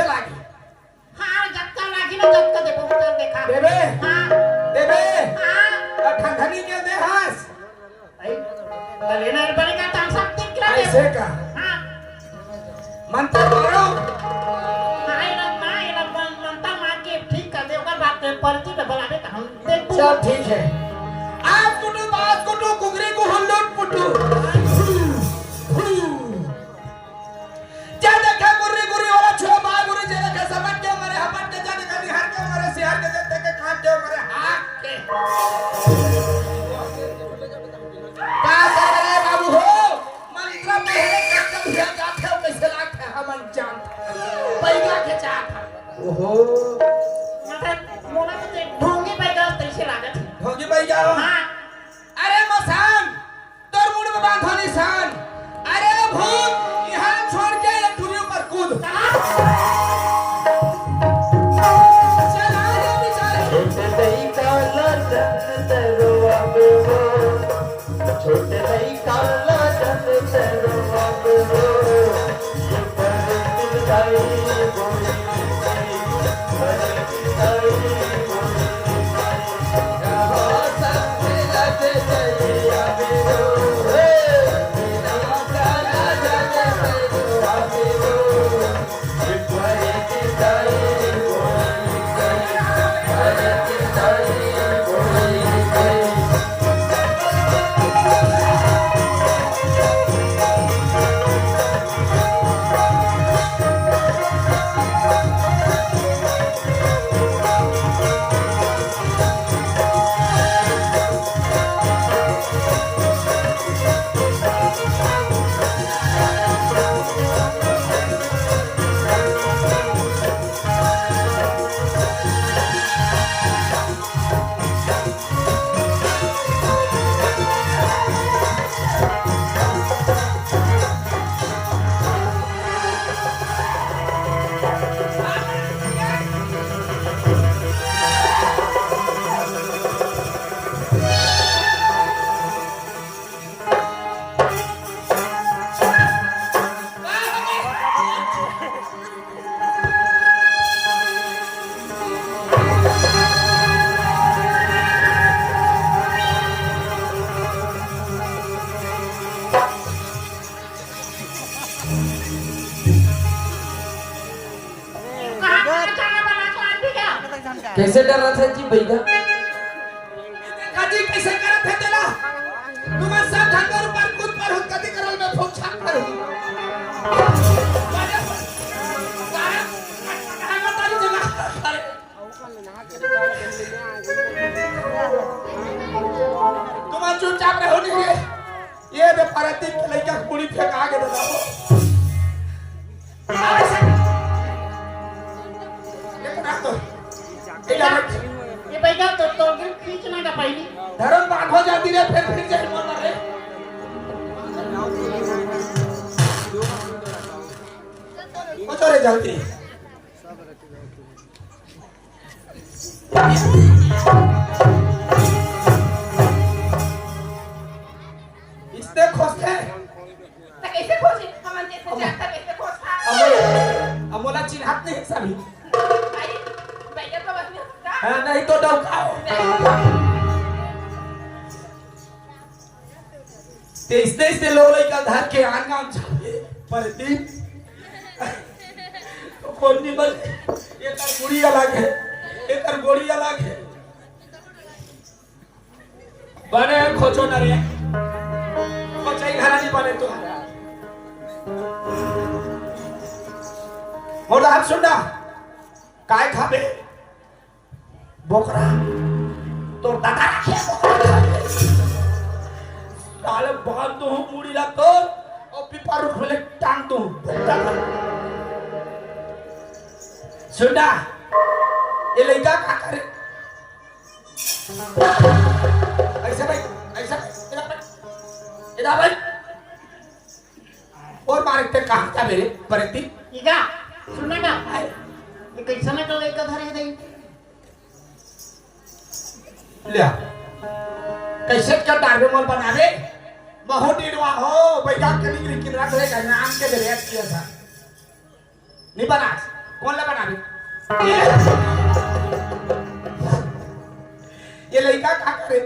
लागी हाँ जत्ता लागी ना जत्ता दे बहुत देखा देबे हाँ देबे हाँ ठंडनी के दे हास लेना पड़ेगा तो सब तीन किलो दे ऐसे का हाँ मंत्र मारो हाँ ये मंत्र मार के ठीक कर दे ओकर बात पलटी में बनावे का हम देख सब ठीक है आज कुटू कुगरी को हम लोग पुटू जा देखा गुर्री गुर्री वाला छुआ बा गुर्री जे देखा समझ के मरे हपट के जा देखा निहार के मरे सिहार के देख के काट के मरे हाथ के का कर रे बाबू हो मंत्र पहले कब हुआ जाते हो कैसे लागते हम जान पैगा के चाहत ओहो मतलब मोला तो ढोंगी पैगा तैसे लागत ढोंगी पैगा हां अरे मसान तोर मुंड में बांधो निशान अरे भूत यहां छोड़ के ये दुनिया पर कूद चल आ जा बेचारे नहीं काला जन तेरो आबे हो छोटे नहीं काला जन तेरो आबे हो ये पर दिल कैसे डर रहा था जी भैया काजी कैसे करत है तेला तुम्हारे साथ ढंगर ऊपर कूद पर हो कदी करल में फूक छाप करू तुम चुपचाप रहो नहीं ये दे परती के लइका पूरी फेंका के दे दो ये पैगा तो खींचना का पहली धर्म बात हो जाती है फिर जाए मर रहे वो चले जल्दी इसने खोजते तो कैसे खोजी हम जैसे जाता कैसे खोजता अमोला चिन्हत नहीं सभी भाई पैगा तो बस हाँ नहीं तो डौकाओ इसने लोग का धार के आंगा चाहिए पर दिन कौन नहीं बल एक बुढ़ी अलग है एक गोड़ी अलग है बने खोचो न रे खोचाई घरा नहीं बने तो मोला हाथ सुनना काय खाबे बोकरा तो दादा रखे साले बाल तो हूँ पूरी ला तो और पिपार उठले टांग तो सुना ये लड़का क्या करे ऐसे भाई इधर भाई और मारते कहाँ था मेरे परती इगा सुनना का ये कैसा में तो लड़का धरे दे लिया कैसे क्या डार्बे मोल बनावे बहुत दिनवा हो बैठा के निकल के रख ले का नाम के दे किया था नहीं बना कौन ला बना रही ये लड़का क्या करे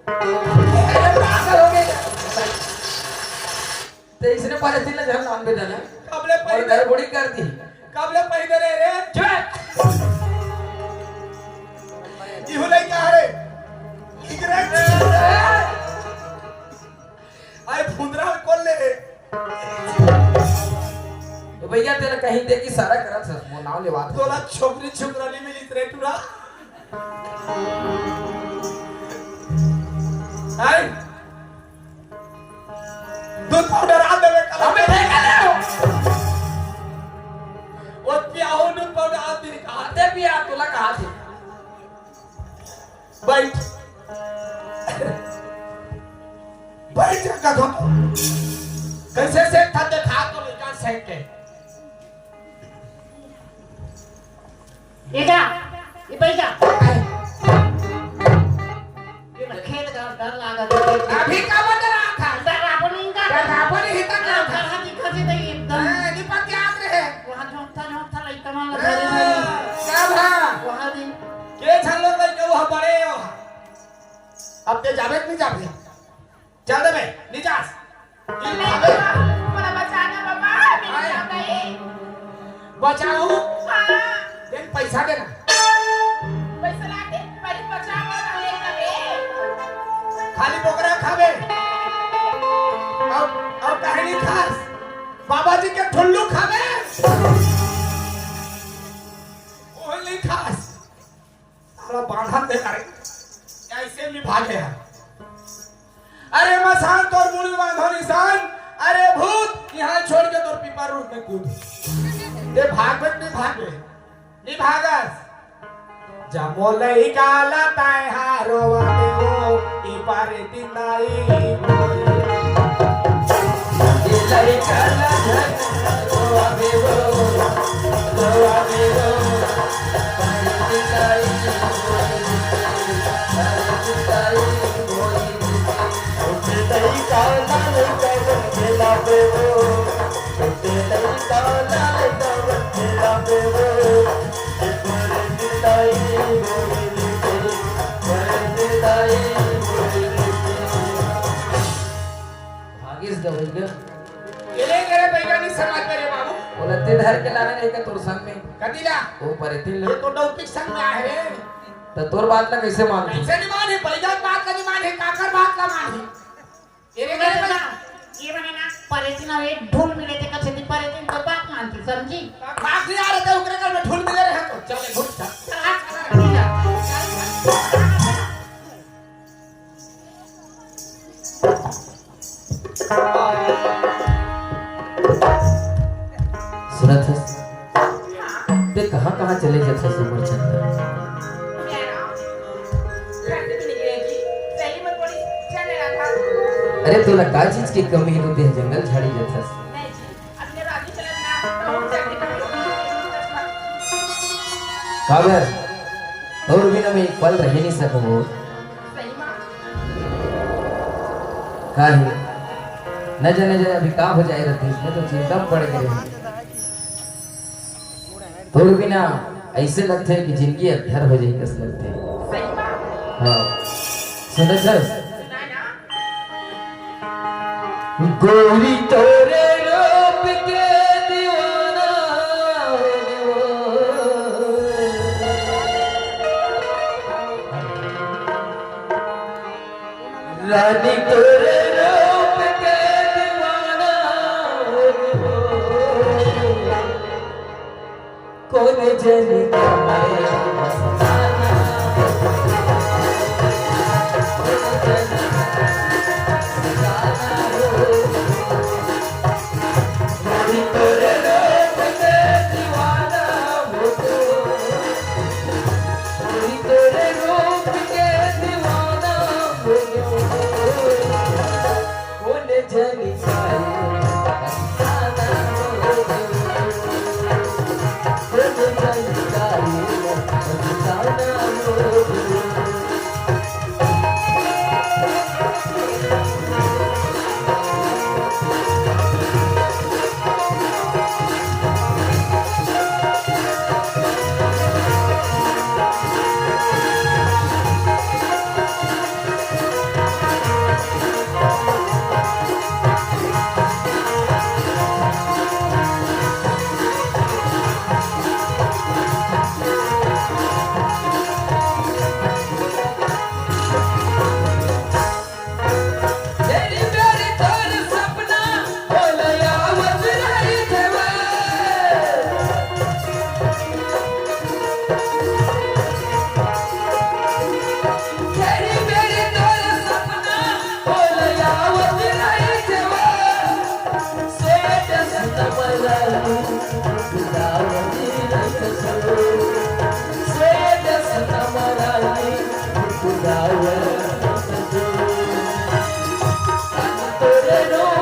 पागल हो गए तो इसने पहले दिन जब नाम पे डाला कबले और पैदल गड़बड़ी कर दी कबले पैदल रे चुप इहो लड़का रे इकरे आए फुंदरा कौन ले तो भैया तेरा कहीं देखी सारा करत है वो नाम लेवा तोला छोकरी छोकरा नहीं मिली रे तुरा आई दूध पाउडर आ देवे कल हमें फेंक ले ओ पियाओ दूध पाउडर आ तेरी आते भी आ तोला कहा थी बैठ बैठ का धो कैसे से था देखा तो लड़का सेट के ये पैसा ये खेत का डर लागा अभी का बंद रहा था डर अपन का अपन ही तक घर हाथी खसी दे एकदम दीपक याद रहे वहां झोंकता लइका मान लगा क्या भा वहां दिन के छन लोग लइका वहां बड़े हो अब ते जावे नहीं जावे चल दे बे निजास बड़ा बचाना बाबा मेरे साथ नहीं बचाओ हां देन पैसा देना पैसा लाके पर बचावा रहे कबे खाली बोकरा खावे अब कहानी खास बाबा जी के ठुल्लू खावे ओनली खास साला बांधा दे करे ऐसे भी भागे हैं अरे मसान तोर मुड़ी बांधो निशान अरे भूत यहाँ छोड़ के तोर पीपर रूट में कूद ये भाग नहीं भागस जमोले काला ताय हारो वाले हो ई पारे तिंदाई ये लड़का ना रोवा बेवो पानी दिलाई भागिस दवैया इले करे बैगानी समाज में रे बाबू बोलते धर के लाने नहीं का तोर संग में कदीला वो परितिल ये तो डौटिक संग में आए रे तो तोर बात ना कैसे मान कैसे नहीं माने बैगान बात का नहीं माने काकर बात का माने इले करे ना ये बने ना परेती ना एक ढूल मिले थे कसे दी परेती तो बात मानती समझी बात नहीं आ रहा था उकरे कर में ढूल मिले रहे तो चले घुट जा सुनत है ते कहाँ चले जाते से मरचंद अरे तोला का चीज की कमी है ते जंगल झाड़ी जाता काबर और बिना में एक पल रह नहीं सको काहे न जाने जाए अभी का हो जाए रहती इसमें तो चिंता पड़ गई और बिना ऐसे लगते है कि जिंदगी अधर हो जाए कस लगते हाँ सुनो सर गोरी तोरे रूप के दीवाना रानी तोरे रूप के दीवाना कौन जल रो